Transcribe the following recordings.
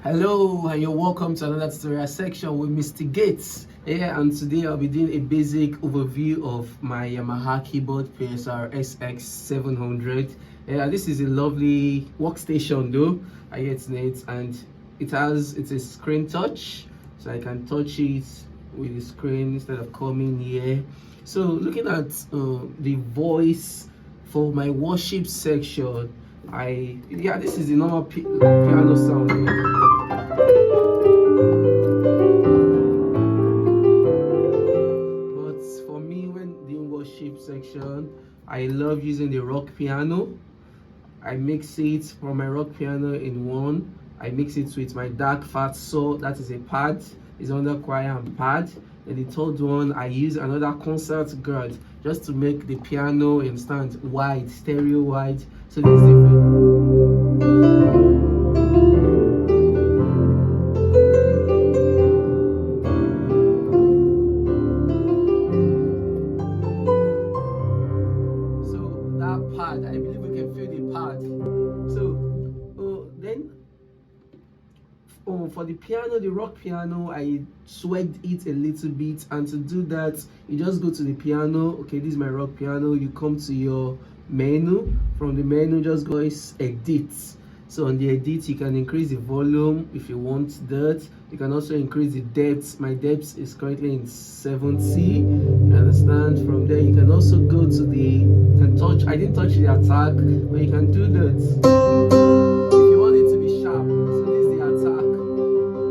Hello and you're welcome to another tutorial section with Mr. Gates. And today I'll be doing a basic overview of my Yamaha keyboard PSR-SX700. This is a lovely workstation though, I get it, and it's a screen touch, so I can touch it with the screen instead of coming here. So looking at the voice for my worship section, this is the normal piano sound here. But for me, when doing worship section, I love using the rock piano. I mix it from my rock piano in one. I mix it with my dark fat saw, that is a pad, is under choir and pad. And the third one, I use another concert guard just to make the piano instant wide, stereo wide. So there's different. Pad, I believe we can feel the pad. So then for the piano, the rock piano, I swagged it a little bit, and to do that you just go to the piano. Okay, this is my rock piano. You come to your menu. From the menu, just go edit. So on the edit, you can increase the volume if you want that. You can also increase the depth. My depth is currently in 70. You understand? From there, you can also go to the touch. I didn't touch the attack, but you can do that if you want it to be sharp. So this is the attack.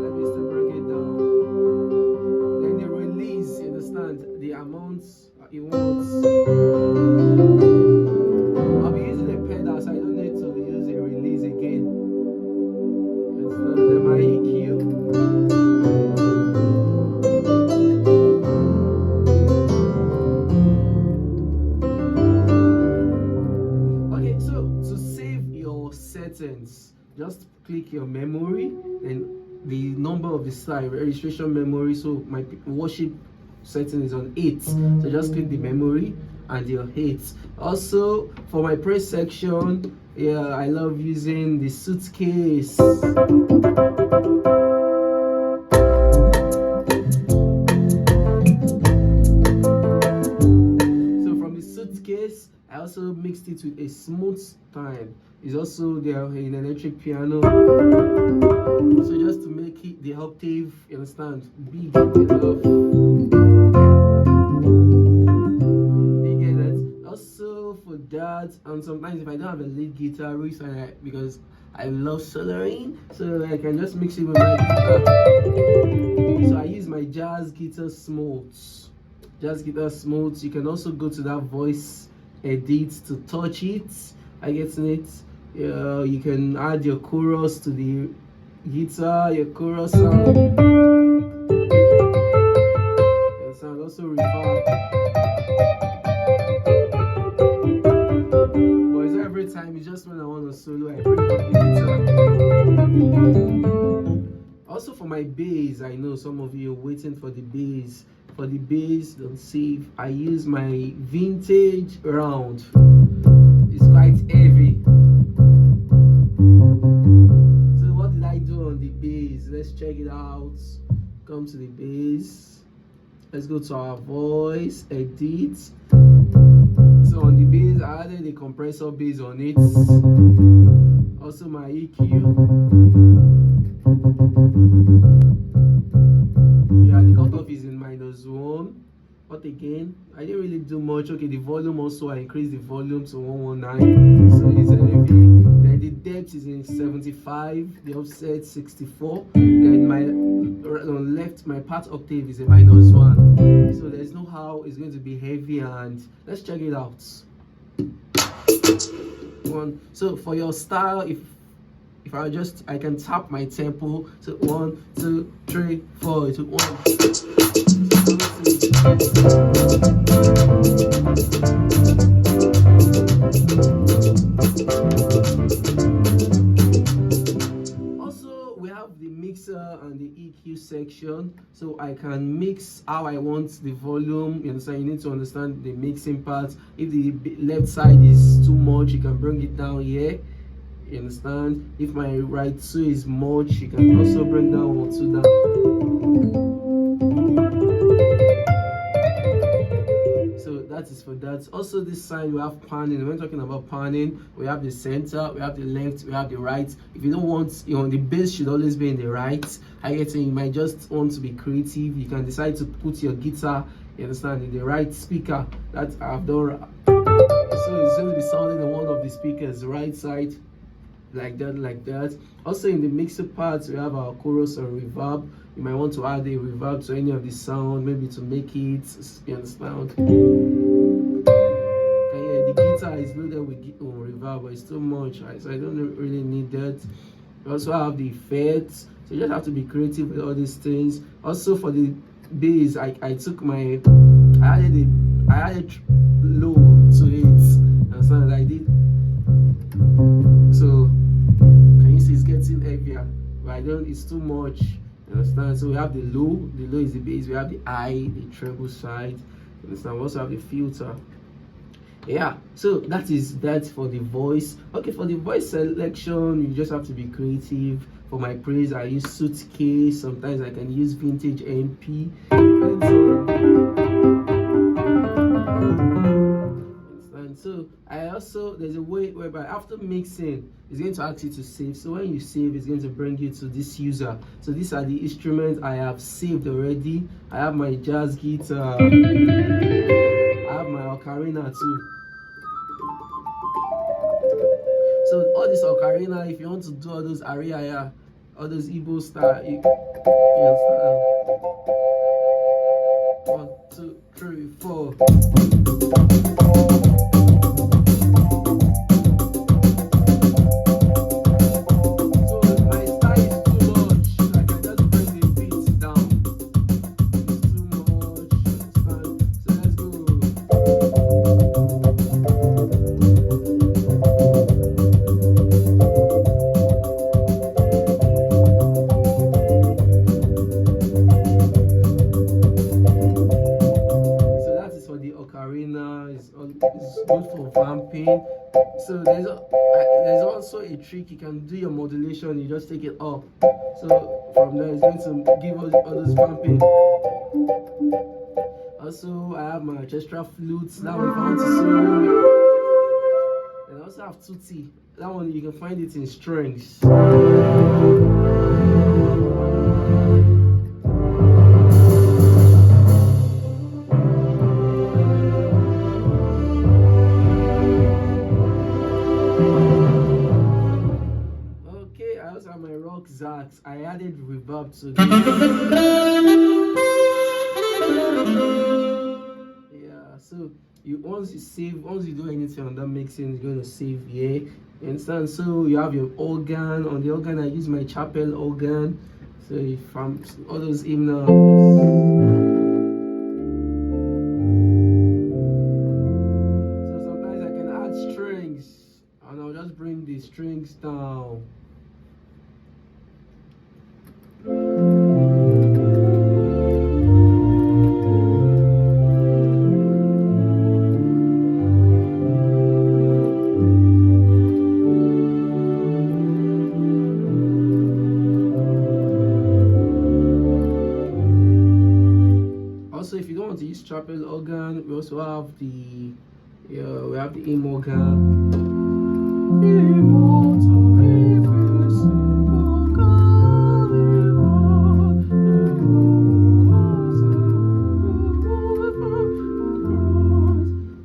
Let me still bring it down. Then the release. You understand? The amounts you want. I'll be using a pedal, so I don't need to use a release again. Then my EQ. Okay, so to save your settings, just click your memory and the number of the slide registration memory. So my worship setting is on 8, so just click the memory and your 8. Also for my press section, I love using the suitcase. So from the suitcase, I also mixed it with a smooth time. It's also there in electric piano. So just to make it the octave, you understand, big enough. For that, and sometimes if I don't have a lead guitarist, because I love soloing, so I can just mix it with my guitar. So I use my jazz guitar smooth. You can also go to that voice edit to touch it. I get it. You can add your chorus to the guitar, your chorus sound. Your sound also reverb. Time is just when I want to solo, I bring up the guitar. Also for my bass, I know some of you are waiting for the bass. For the bass, don't save. I use my vintage round. It's quite heavy. So what did I do on the bass? Let's check it out. Come to the bass. Let's go to our voice, edit. So on the bass, I added a compressor bass on it. Also my EQ. The cutoff is in -1. But again, I didn't really do much. Okay, the volume also, I increased the volume to 119. So it's heavy. Then the depth is in 75. The offset 64. Then on left, my part octave is a -1. So there's no how it's going to be heavy, and let's check it out. So for your style, if I can tap my tempo. So 1, 2, 3, 4. So 1, 2, 3. Also, we have the mixer and the EQ section, so I can mix how I want the volume. You understand? You need to understand the mixing part. If the left side is too much, you can bring it down here. You understand? If my right 2 is much, you can also bring down 1 2 down. So that is for that. Also, this side we have panning. When talking about panning, we have the center, we have the left, we have the right. If you don't want, the bass should always be in the right. I get it. You might just want to be creative. You can decide to put your guitar, you understand, in the right speaker. That I've done. So it's going to be sounding in one of the speakers, the right side, like that. Also, in the mixer parts, we have our chorus and reverb. You might want to add a reverb to any of the sound, maybe to make it, you understand. Okay, yeah, the guitar is loaded with reverb, but it's too much, right? So I don't really need that. We also have the effects, so you just have to be creative with all these things. Also, for the bass, I took my, I added low to it, understand? I did. So can you see it's getting heavier? But I don't, it's too much. You understand? So we have the low is the bass, we have the high, the treble side. You understand? We also have the filter. Yeah, so that is that for the voice. Okay, for the voice selection, you just have to be creative. For my praise, I use Suitcase. Sometimes I can use Vintage MP. So I also, there's a way whereby after mixing, it's going to ask you to save. So when you save, it's going to bring you to this user. So these are the instruments I have saved already. I have my jazz guitar, I have my ocarina too. So all this ocarina, if you want to do all those aria, all those Igbo style, you understand? 1 2 3 4. It's good for vamping. So there's also a trick. You can do your modulation, you just take it up. So from there it's going to give us all those vamping. Also I have my orchestral flutes, that one if I want to sing. And I also have tutti, that one you can find it in strings. My rock sax, I added reverb to this. Yeah, so once you do anything on that mixing, it's going to save here. You understand? So you have your organ. On the organ, I use my chapel organ. So if I'm all those hymnals. So sometimes I can add strings, and I'll just bring the strings down. Also, if you don't want to use chapel organ, we also have the hymn organ.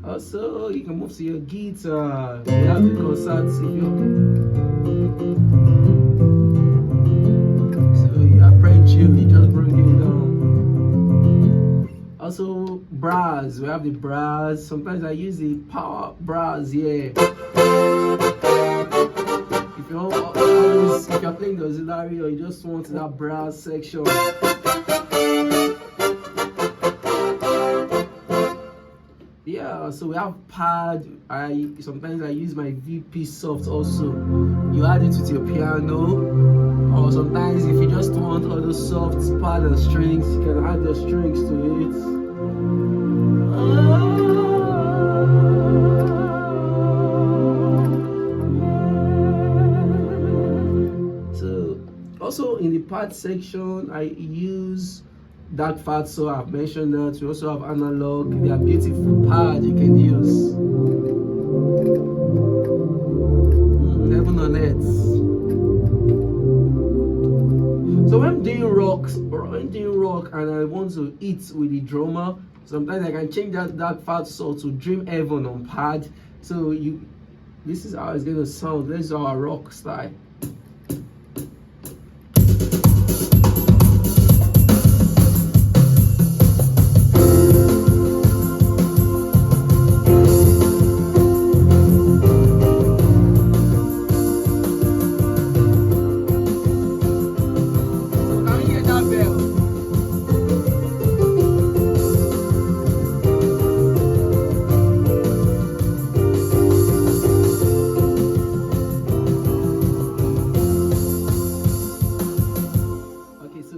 Also, you can move to your guitar. We have the concerts if so you approach you just bring it down. Also brass, we have the brass. Sometimes I use the power brass here. If you're playing the auxiliary or you just want that brass section. Yeah, so we have pad. Sometimes I use my VP soft also. You add it with your piano, or sometimes if you just want all those soft pad and strings, you can add your strings to it. pad section, I use dark fat, so I've mentioned that. We also have analog. They are beautiful pads you can use. Heaven on earth. So when I'm doing rock and I want to eat with the drummer, sometimes I can change that dark fat saw to Dream Heaven on pad. So this is how it's gonna sound. This is our rock style.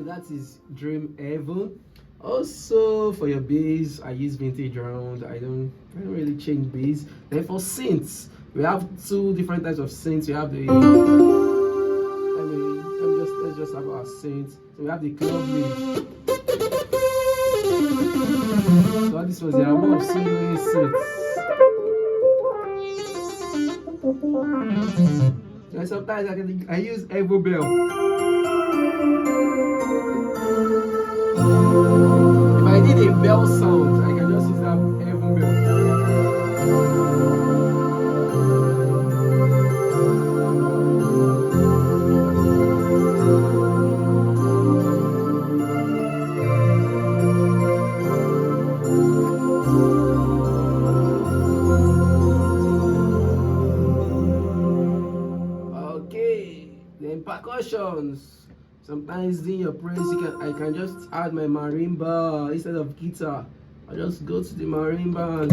That is Dream Heaven. Also for your bass, I use vintage round. I don't really change bass. Then for synths, we have two different types of synths. We have the let's just have our synths. So we have the club lead. So this was the Yamaha synths. And sometimes I use elbow bell. If I need a bell sound, I can just use that heaven bell. Okay, then percussions. Sometimes in your praise, I can just add my marimba instead of guitar. I just go to the marimba and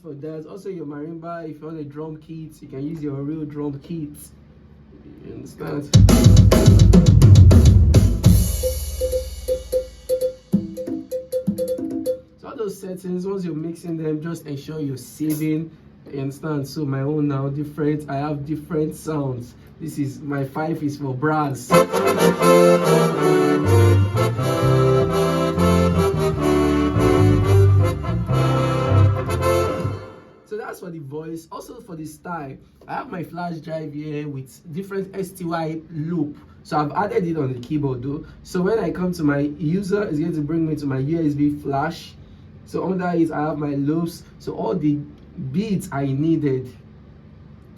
for that. Also your marimba, if you want a drum kit, you can use your real drum kit. You understand? So all those settings, once you're mixing them, just ensure you're saving. You understand? So my own now different. I have different sounds. This is my 5 is for brass. That's for the voice. Also for the style, I have my flash drive here with different STY loop. So I've added it on the keyboard though. So when I come to my user, it's going to bring me to my USB flash. So under it, I have my loops. So all the beats I needed,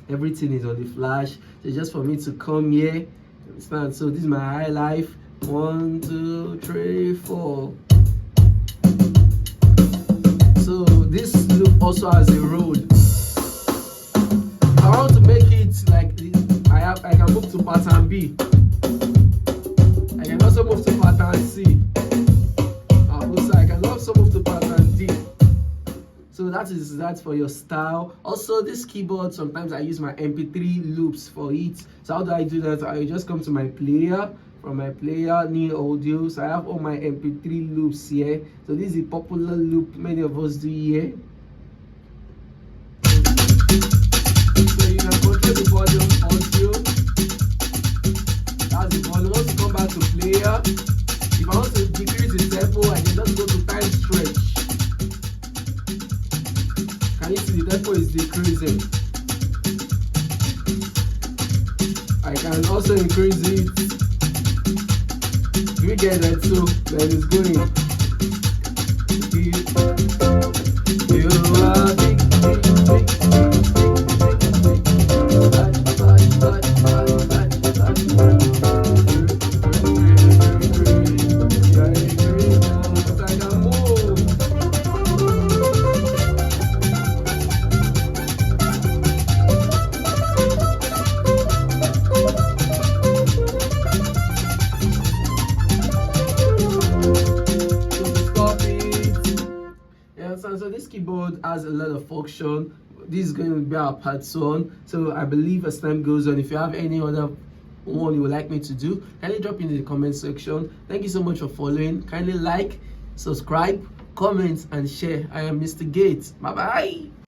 everything is on the flash. So just for me to come here, understand? So this is my high life. 1, 2, 3, 4. So this loop also has a roll. If I want to make it like this, I can move to pattern B. I can also move to pattern C. Also, I can also move to pattern D. So that's for your style. Also, this keyboard, sometimes I use my MP3 loops for it. So how do I do that? I just come to my player. From my player, new audio. So I have all my MP3 loops here. So this is a popular loop many of us do here. So you can control the volume audio. That's the volume. Once you come back to player, if I want to decrease the tempo, I can just go to time stretch. Can you see the tempo is decreasing? I can also increase it. We get that too, that is going. You are big, So this keyboard has a lot of function. this is going to be our part 1. So I believe as time goes on, if you have any other one you would like me to do, kindly drop in the comment section. Thank you so much for following. Kindly like, subscribe, comment and share. I am Mr. Gates. Bye bye.